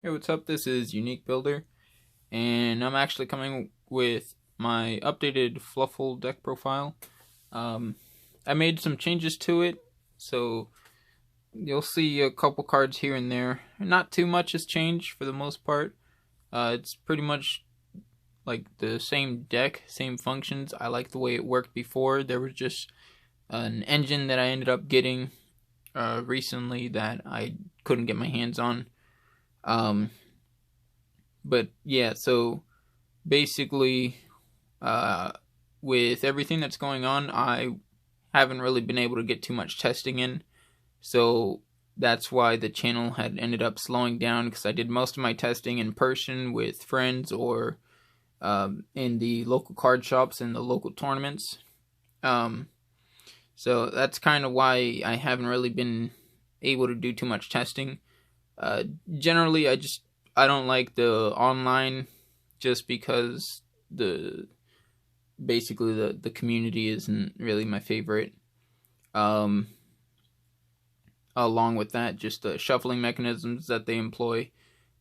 Hey, what's up? This is Unique.Builder, and I'm actually coming with my updated Fluffal deck profile. I made some changes to it, so you'll see a couple cards here and there. Not too much has changed for the most part. It's pretty much like the same deck, same functions. I like the way it worked before. There was just an engine that I ended up getting recently that I couldn't get my hands on. But yeah, so basically, with everything that's going on, I haven't really been able to get too much testing in. So that's why the channel had ended up slowing down, because I did most of my testing in person with friends or in the local card shops and the local tournaments. So that's kind of why I haven't really been able to do too much testing. Generally, I don't like the online, just because basically the community isn't really my favorite. Along with that, just the shuffling mechanisms that they employ,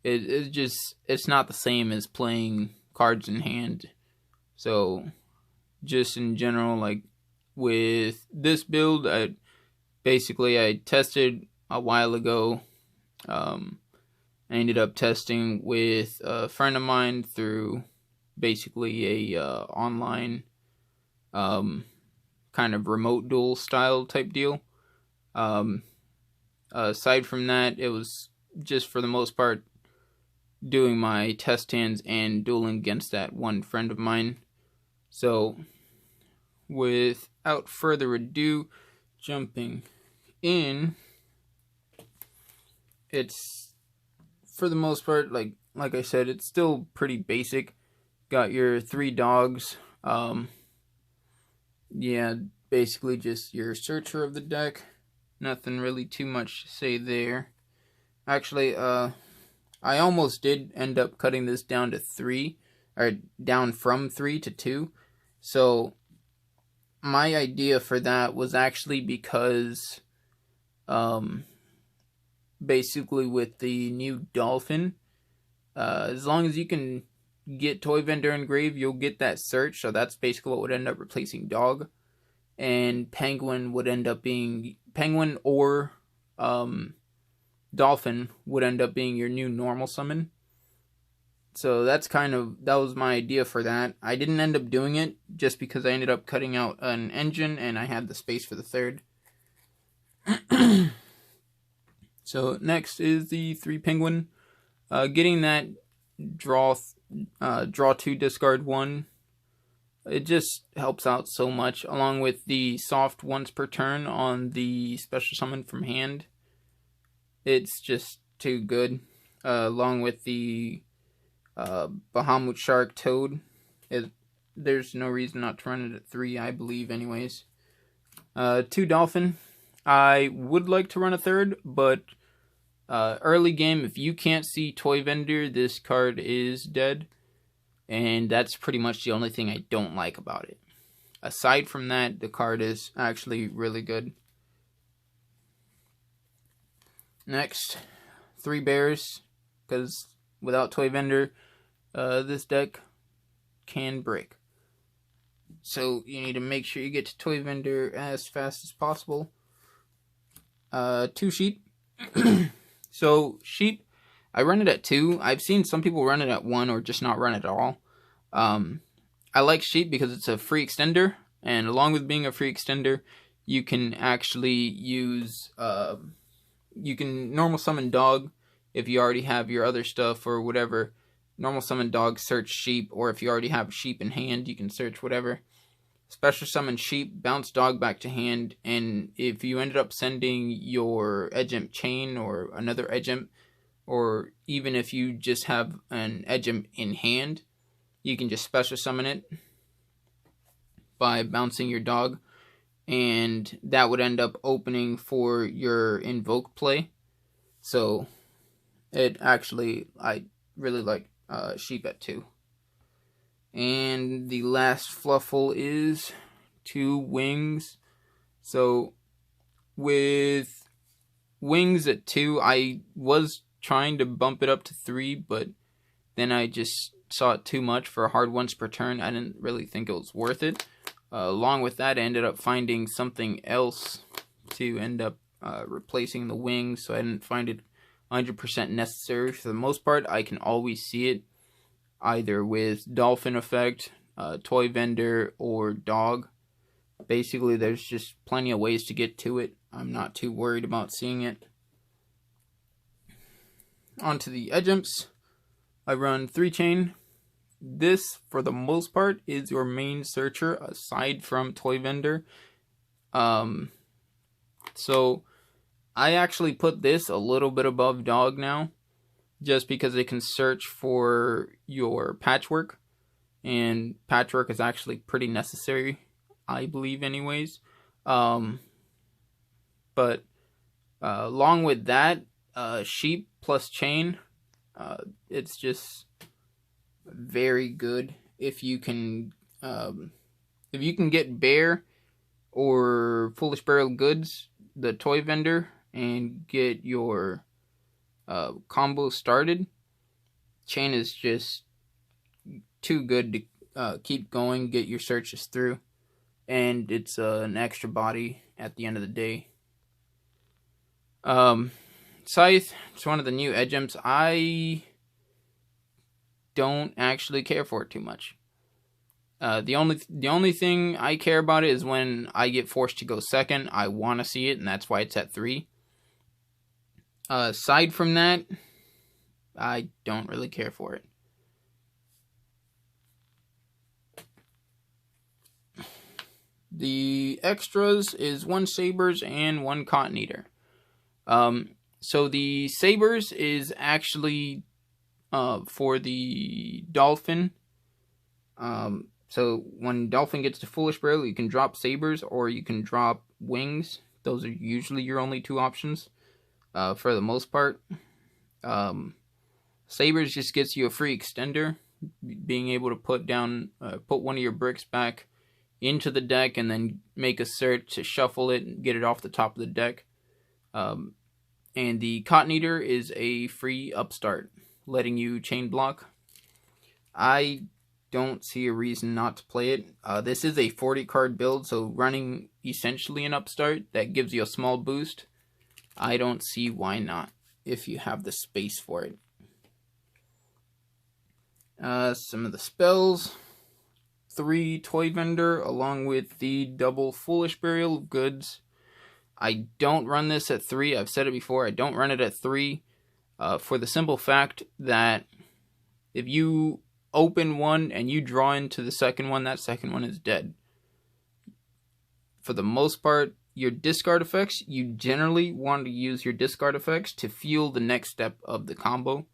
it's not the same as playing cards in hand. So just in general, like with this build, I tested a while ago. I ended up testing with a friend of mine through basically a online kind of remote duel style type deal. Aside from that, it was just for the most part doing my test hands and dueling against that one friend of mine. So without further ado, jumping in, it's for the most part, like I said, it's still pretty basic. Got your 3 dogs. Yeah, basically just your searcher of the deck. Nothing really too much to say there. Actually, I almost did end up cutting this down to 3, or down from 3 to 2. So my idea for that was actually because basically with the new dolphin, as long as you can get toy vendor engraved, you'll get that search. So that's basically what would end up replacing dog, and penguin would end up being penguin, or dolphin would end up being your new normal summon. So that was my idea for that. I didn't end up doing it just because I ended up cutting out an engine and I had the space for the third. So next is the 3 penguin. Getting that draw 2, discard 1. It just helps out so much, along with the soft once per turn on the special summon from hand. It's just too good. Along with the Bahamut Shark Toad. There's no reason not to run it at 3, I believe, anyways. 2 Dolphin. I would like to run a third, but early game, if you can't see toy vendor, this card is dead. And that's pretty much the only thing I don't like about it. Aside from that, the card is actually really good. Next, 3 bears, because without toy vendor, this deck can break. So you need to make sure you get to toy vendor as fast as possible. 2 sheep. So sheep, I run it at 2. I've seen some people run it at 1 or just not run it at all. I like sheep because it's a free extender, and along with being a free extender, you can actually use you can normal summon dog if you already have your other stuff or whatever. Normal summon dog, search sheep, or if you already have sheep in hand, you can search whatever. Special summon sheep, bounce dog back to hand, and if you ended up sending your Edgemp chain or another Edgemp, or even if you just have an Edgemp in hand, you can just special summon it by bouncing your dog, and that would end up opening for your invoke play. So it actually, I really like sheep at 2. And the last Fluffal is 2 wings. So with wings at 2, I was trying to bump it up to 3, but then I just saw it too much for a hard once per turn. I didn't really think it was worth it. Along with that, I ended up finding something else to end up replacing the wings, so I didn't find it 100% necessary. For the most part, I can always see it either with dolphin effect, toy vendor, or dog. Basically, there's just plenty of ways to get to it. I'm not too worried about seeing it. Onto the edge imps. I run 3 chain. This, for the most part, is your main searcher aside from toy vendor. So I actually put this a little bit above dog now, just because it can search for your patchwork, and patchwork is actually pretty necessary, I believe, anyways. But along with that, sheep plus chain, it's just very good if you can get bear or foolish burial goods, the toy vendor, and get your combo started. Chain is just too good to keep going, get your searches through, and it's an extra body at the end of the day. Scythe, it's one of the new edge imps. I don't actually care for it too much. The only thing I care about it is when I get forced to go second. I want to see it, and that's why it's at 3. Aside from that, I don't really care for it. The extras is 1 sabers and 1 cotton eater. So the sabers is actually for the dolphin. So when dolphin gets to foolish burial, you can drop sabers or you can drop wings. Those are usually your only 2 options for the most part. Sabers just gets you a free extender, being able to put one of your bricks back into the deck and then make a search to shuffle it and get it off the top of the deck. And the cotton eater is a free upstart, letting you chain block. I don't see a reason not to play it. This is a 40 card build, so running essentially an upstart that gives you a small boost, I don't see why not if you have the space for it. Some of the spells: 3 toy vendor along with the double foolish burial of goods. I don't run this at 3. I've said it before. I don't run it at 3 for the simple fact that if you open one and you draw into the second one, that second one is dead. For the most part, your discard effects, you generally want to use your discard effects to fuel the next step of the combo.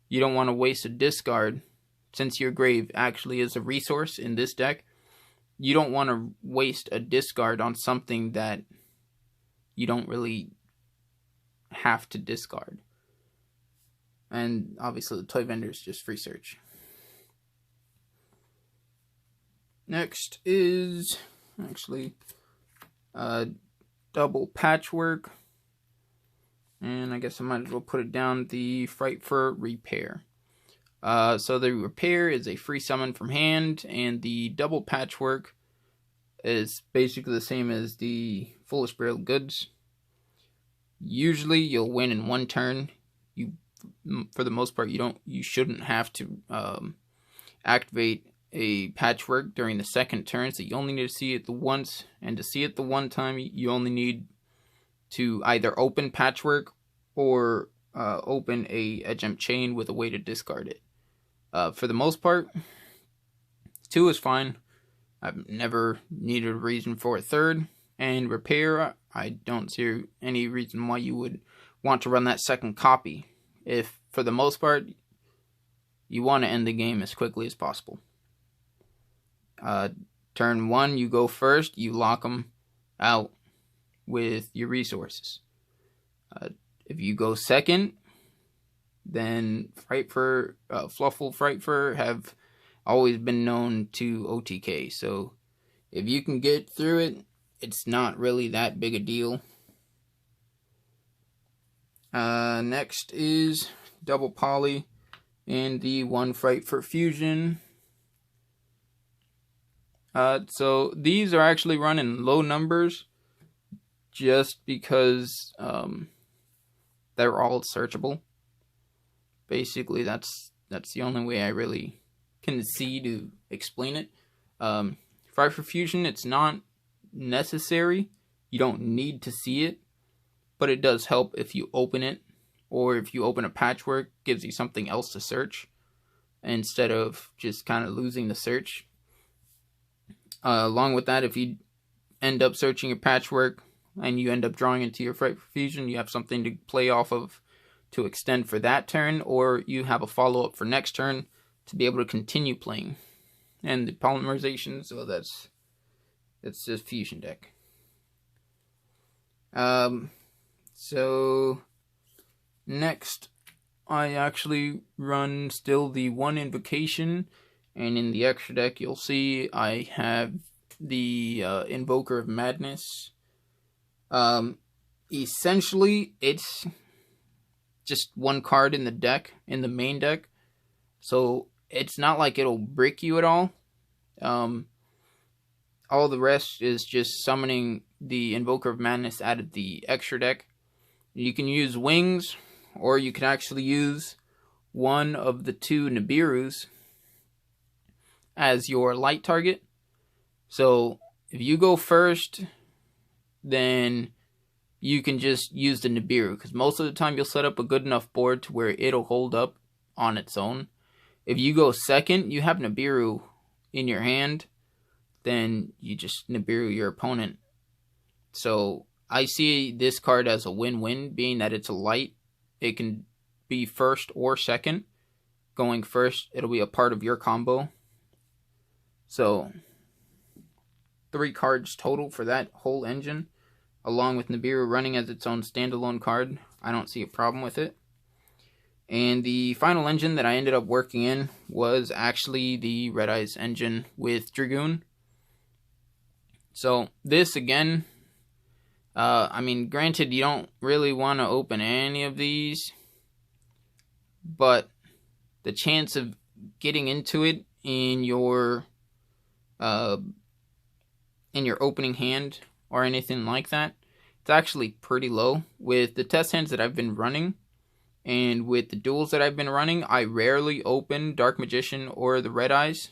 You don't want to waste a discard, since your grave actually is a resource in this deck. You don't want to waste a discard on something that you don't really have to discard. And obviously the toy vendor is just free search. Next is actually double patchwork. And I guess I might as well put it down, the Fright Fur Repair. So the Repair is a free summon from hand, and the double patchwork is basically the same as the Foolish Burial Goods. Usually you'll win in 1 turn. For the most part, you shouldn't have to activate a patchwork during the second turn, so you only need to see it the once, and to see it the one time, you only need to either open patchwork or open a edge imp chain with a way to discard it. For the most part, 2 is fine. I've never needed a reason for a 3rd. And Repair, I don't see any reason why you would want to run that second copy, if for the most part you want to end the game as quickly as possible. Turn 1, you go first, you lock them out with your resources. If you go second, then Fluffal Fright Fur have always been known to OTK. So if you can get through it, it's not really that big a deal. Next is double poly and the one Fright for fusion. So these are actually run in low numbers just because they're all searchable. Basically, that's the only way I really can see to explain it. Fright for fusion, it's not necessary. You don't need to see it, but it does help if you open it, or if you open a patchwork, gives you something else to search instead of just kind of losing the search. Along with that, if you end up searching a patchwork and you end up drawing into your Fright for fusion, you have something to play off of to extend for that turn, or you have a follow-up for next turn to be able to continue playing. And the polymerization, so that's the fusion deck. So next, I actually run still the one invocation, and in the extra deck you'll see I have the Invoker of Madness. Essentially, it's just one card in the deck, in the main deck, so it's not like it'll brick you at all. All the rest is just summoning the Invoker of Madness out of the extra deck. You can use wings, or you can actually use one of the two Nibiru's as your light target. So if you go first, then you can just use the Nibiru, because most of the time you'll set up a good enough board to where it'll hold up on its own. If you go second, you have Nibiru in your hand, then you just Nibiru your opponent. So I see this card as a win-win, being that it's a light. It can be first or second. Going first, it'll be a part of your combo. So 3 cards total for that whole engine, along with Nibiru running as its own standalone card. I don't see a problem with it. And the final engine that I ended up working in was actually the Red Eyes engine with Dragoon. So this again, I mean, granted, you don't really want to open any of these, but the chance of getting into it in your opening hand or anything like that, it's actually pretty low. With the test hands that I've been running and with the duels that I've been running, I rarely open Dark Magician or the Red Eyes,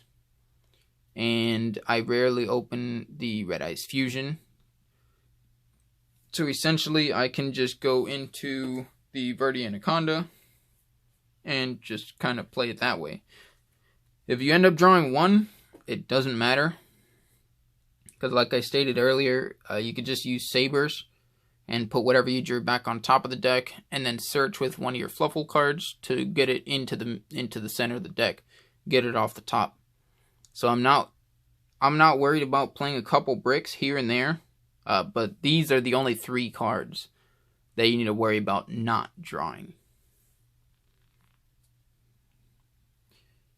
and I rarely open the Red Eyes Fusion. So essentially, I can just go into the Verde Anaconda and just kind of play it that way. If you end up drawing one, it doesn't matter, because like I stated earlier, you could just use sabers and put whatever you drew back on top of the deck, and then search with one of your Fluffal cards to get it into the center of the deck, get it off the top. So I'm not worried about playing a couple bricks here and there, but these are the only 3 cards that you need to worry about not drawing.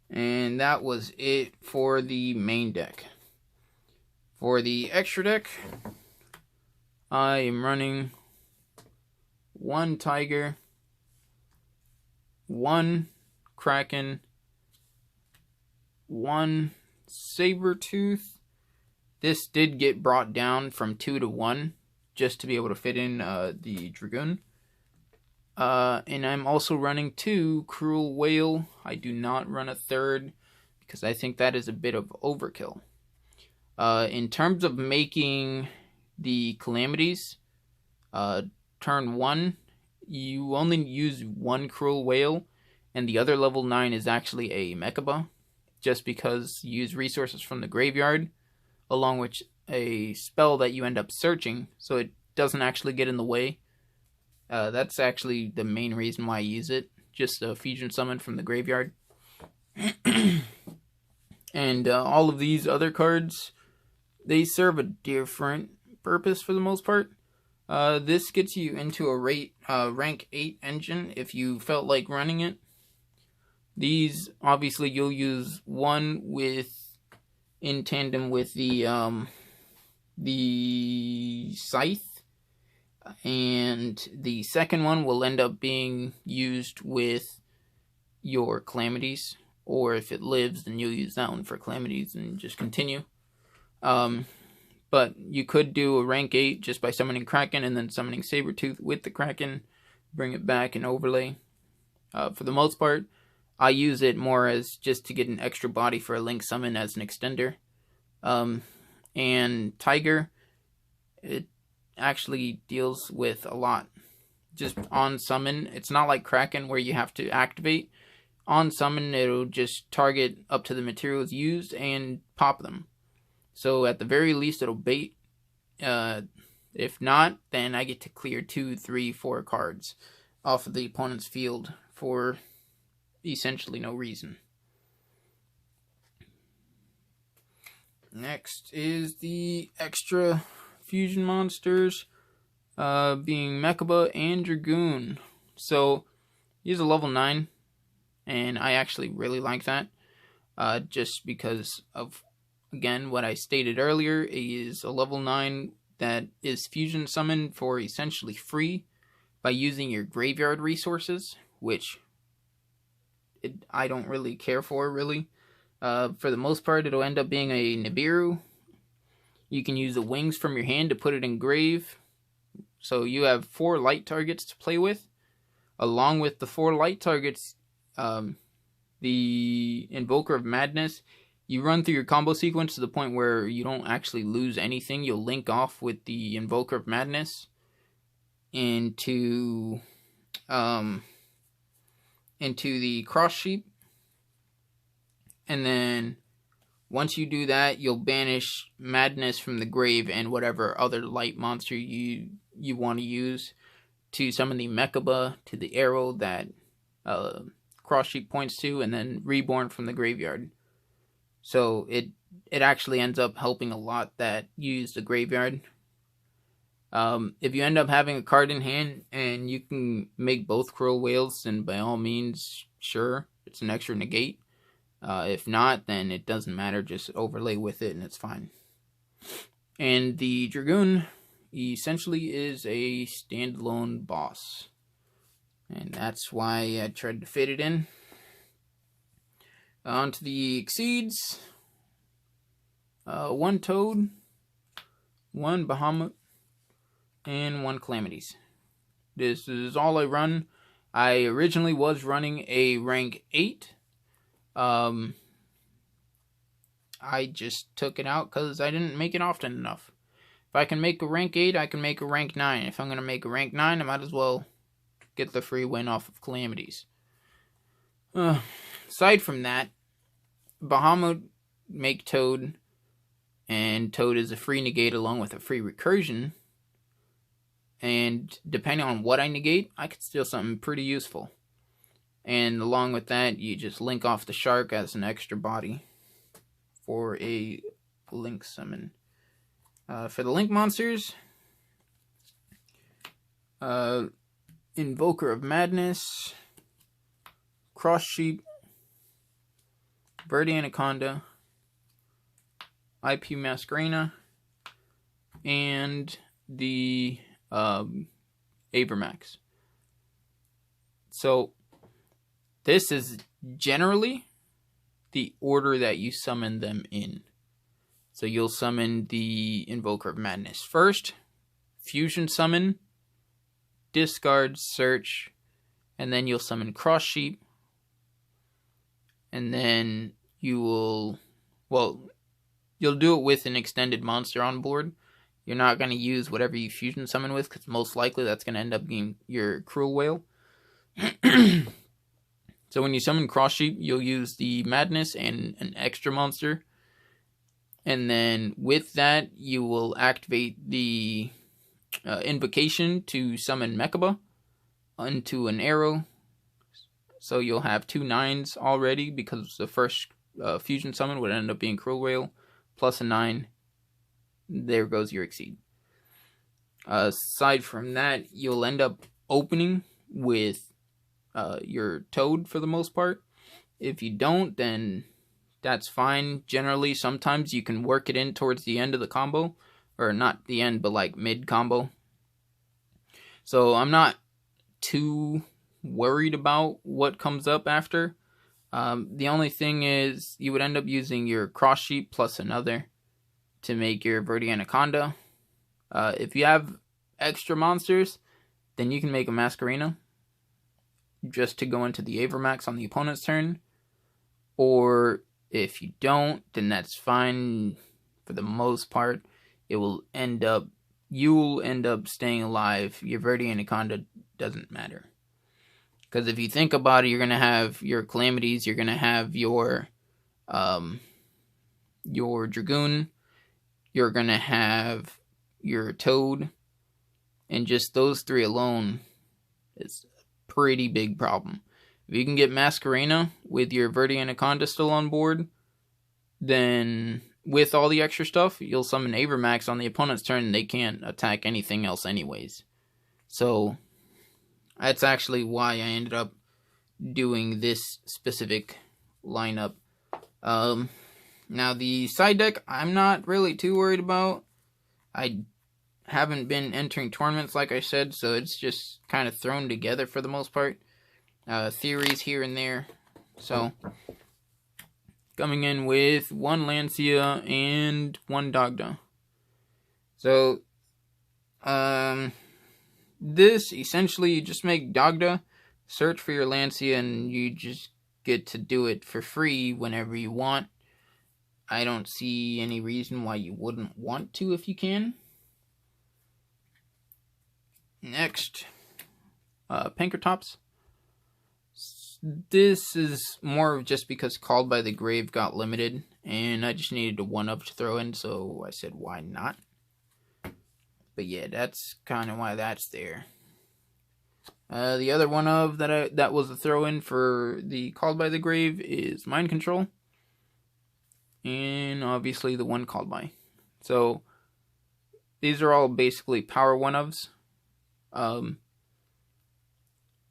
And that was it for the main deck. For the extra deck, I am running 1 Tiger, 1 Kraken, 1 Sabertooth. This did get brought down from 2 to 1 just to be able to fit in the Dragoon. And I'm also running 2 Cruel Whale. I do not run a 3rd because I think that is a bit of overkill. In terms of making the calamities, turn 1, you only use 1 Cruel Whale, and the other level 9 is actually a Mechaba, just because you use resources from the graveyard, along with a spell that you end up searching, so it doesn't actually get in the way. That's actually the main reason why I use it, just a fusion summon from the graveyard. And all of these other cards, they serve a different purpose for the most part. This gets you into a rank 8 engine if you felt like running it. These, obviously, you'll use one in tandem with the Scythe. And the second one will end up being used with your calamities, or if it lives, then you'll use that one for calamities and just continue. But you could do a rank 8 just by summoning Kraken and then summoning Sabertooth with the Kraken, bring it back and overlay. For the most part, I use it more as just to get an extra body for a Link summon as an extender. And Tiger, it actually deals with a lot. Just on summon, it's not like Kraken where you have to activate. On summon, it'll just target up to the materials used and pop them. So at the very least, it'll bait. If not, then I get to clear 2, 3, 4 cards off of the opponent's field for essentially no reason. Next is the extra fusion monsters, being Mechaba and Dragoon. So he's a level 9, and I actually really like that, just because of, again, what I stated earlier. Is a level 9 that is fusion summoned for essentially free by using your graveyard resources, which I don't really care for, really. For the most part, it'll end up being a Nibiru. You can use the wings from your hand to put it in grave. So you have 4 light targets to play with. Along with the 4 light targets, the Invoker of Madness, you run through your combo sequence to the point where you don't actually lose anything. You'll link off with the Invoker of Madness into the Cross Sheep. And then once you do that, you'll banish Madness from the grave and whatever other light monster you want to use to summon the Mechaba to the arrow that Cross Sheep points to, and then Reborn from the graveyard. So it actually ends up helping a lot that you use the graveyard. If you end up having a card in hand and you can make both Cruel Whales, then by all means, sure, it's an extra negate. If not, then it doesn't matter, just overlay with it and it's fine. And the Dragoon essentially is a standalone boss, and that's why I tried to fit it in. On to the Exceeds. 1 Toad, 1 Bahamut, and 1 Calamities. This is all I run. I originally was running a rank 8. I just took it out because I didn't make it often enough. If I can make a rank 8, I can make a rank 9. If I'm going to make a rank 9, I might as well get the free win off of Calamities. Aside from that, Bahamut, make Toad, and Toad is a free negate along with a free recursion. And depending on what I negate, I could steal something pretty useful. And along with that, you just link off the shark as an extra body for a Link summon. For the Link monsters, Invoker of Madness, Cross Sheep, Verde Anaconda, IP Masquerena, and the Abramax. So this is generally the order that you summon them in. So you'll summon the Invoker of Madness first, fusion summon, discard, search, and then you'll summon Cross Sheep. And then you will, you'll do it with an extended monster on board. You're not going to use whatever you fusion summon with, because most likely that's going to end up being your Cruel Whale. So when you summon Cross Sheep, you'll use the Madness and an extra monster. And then with that, you will activate the invocation to summon Mechaba onto an arrow. So you'll have 2 9s already, because the first fusion summon would end up being Cruel Whale, plus a 9. There goes your Exceed. Aside from that, you'll end up opening with your Toad for the most part. If you don't, then that's fine. Generally, sometimes you can work it in towards the end of the combo. Or not the end, but like mid-combo. So I'm not too worried about what comes up after. The only thing is you would end up using your cross sheep plus another to make your Verde Anaconda. If you have extra monsters, then you can make a Masquerena just to go into the Avermax on the opponent's turn. Or if you don't, then that's fine. For the most part, you'll end up staying alive. Your Verde Anaconda doesn't matter. Because if you think about it, you're going to have your Calamities, you're going to have your Dragoon, you're going to have your Toad, and just those three alone is a pretty big problem. If you can get Masquerena with your Verde Anaconda still on board, then with all the extra stuff, you'll summon Avermax on the opponent's turn and they can't attack anything else anyways. So that's actually why I ended up doing this specific lineup. Now the side deck, I'm not really too worried about. I haven't been entering tournaments like I said, so it's just kind of thrown together for the most part. Theories here and there. So coming in with 1 Lancia and 1 Dagda. So this essentially, you just make Dagda, search for your Lancia, and you just get to do it for free whenever you want. I don't see any reason why you wouldn't want to if you can. Next, Pankratops. This is more just because Called by the Grave got limited, and I just needed a 1-up to throw in, so I said, why not? But yeah, that's kind of why that's there. The other 1-of that was a throw-in for the Called by the Grave is Mind Control. And obviously the 1 Called by. So these are all basically power 1-ofs.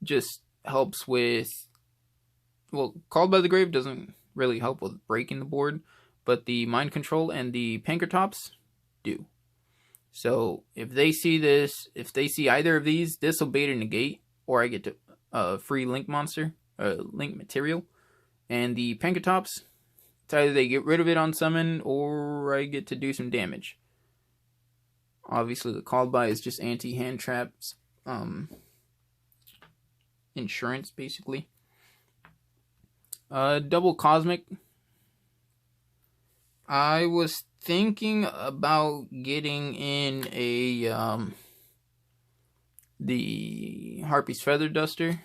Just helps with... Well, Called by the Grave doesn't really help with breaking the board, but the Mind Control and the Pankratops do. So if they see this, if they see either of these, this will bait or negate, or I get to free link monster, link material. And the Pankratops, it's either they get rid of it on summon, or I get to do some damage. Obviously the Called by is just anti-hand traps, insurance basically. Double Cosmic. I was thinking about getting in the Harpy's Feather Duster,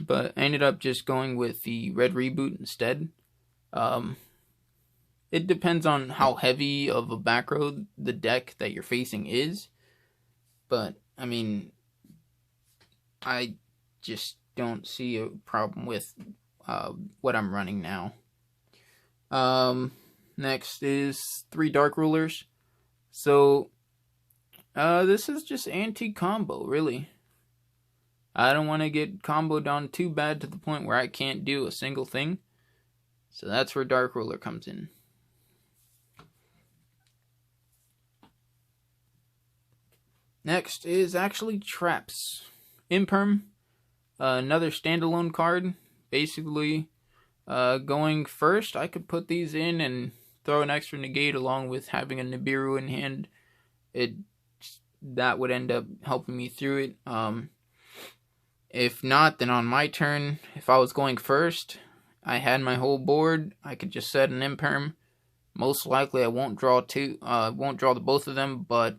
but I ended up just going with the Red Reboot instead. It depends on how heavy of a back row the deck that you're facing is, but I mean, I just don't see a problem with what I'm running now. Next is 3 Dark Rulers. So this is just anti-combo, really. I don't want to get comboed down too bad to the point where I can't do a single thing. So that's where Dark Ruler comes in. Next is actually Traps. Imperm, another standalone card. Basically, going first, I could put these in and throw an extra negate along with having a Nibiru in hand. That would end up helping me through it. If not, then on my turn, if I was going first, I had my whole board, I could just set an Imperm. Most likely I won't draw the both of them, but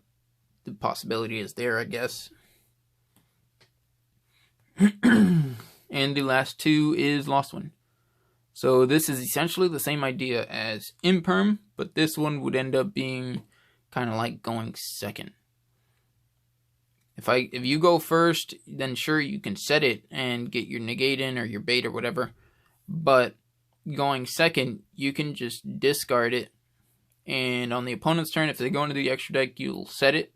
the possibility is there, I guess. And the last 2 is Lost One. So this is essentially the same idea as Imperm, but this one would end up being kind of like going second. If you go first, then sure, you can set it and get your negate in or your bait or whatever. But going second, you can just discard it. And on the opponent's turn, if they go into the extra deck, you'll set it.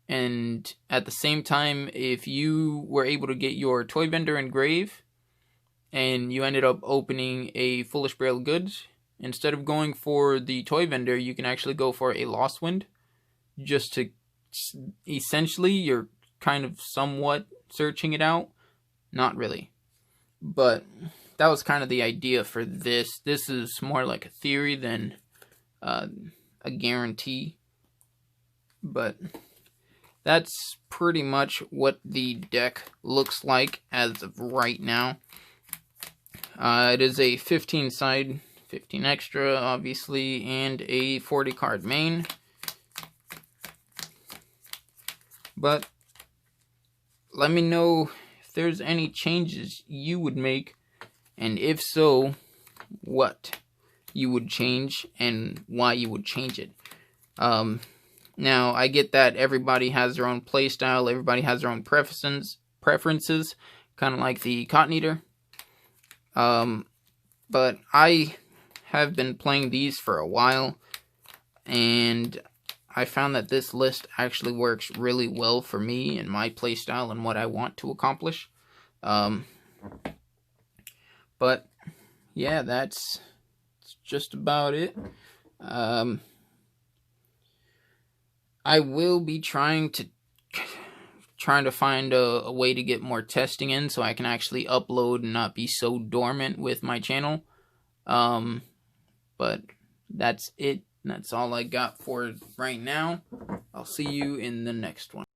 And at the same time, if you were able to get your Toy Vendor in grave, and you ended up opening a Foolish Bale of Goods, instead of going for the Toy Vendor, you can actually go for a Lost Wind, just to essentially, you're kind of somewhat searching it out. Not really. But that was kind of the idea for this. This is more like a theory than a guarantee. But that's pretty much what the deck looks like as of right now. It is a 15 side, 15 extra, obviously, and a 40 card main. But let me know if there's any changes you would make, and if so, what you would change and why you would change it. Now, I get that everybody has their own playstyle, everybody has their own preferences, kind of like the Cotton Eater. But I have been playing these for a while, and I found that this list actually works really well for me and my playstyle and what I want to accomplish. But yeah, that's just about it. I will be trying to find a way to get more testing in so I can actually upload and not be so dormant with my channel. But that's it. That's all I got for right now. I'll see you in the next one.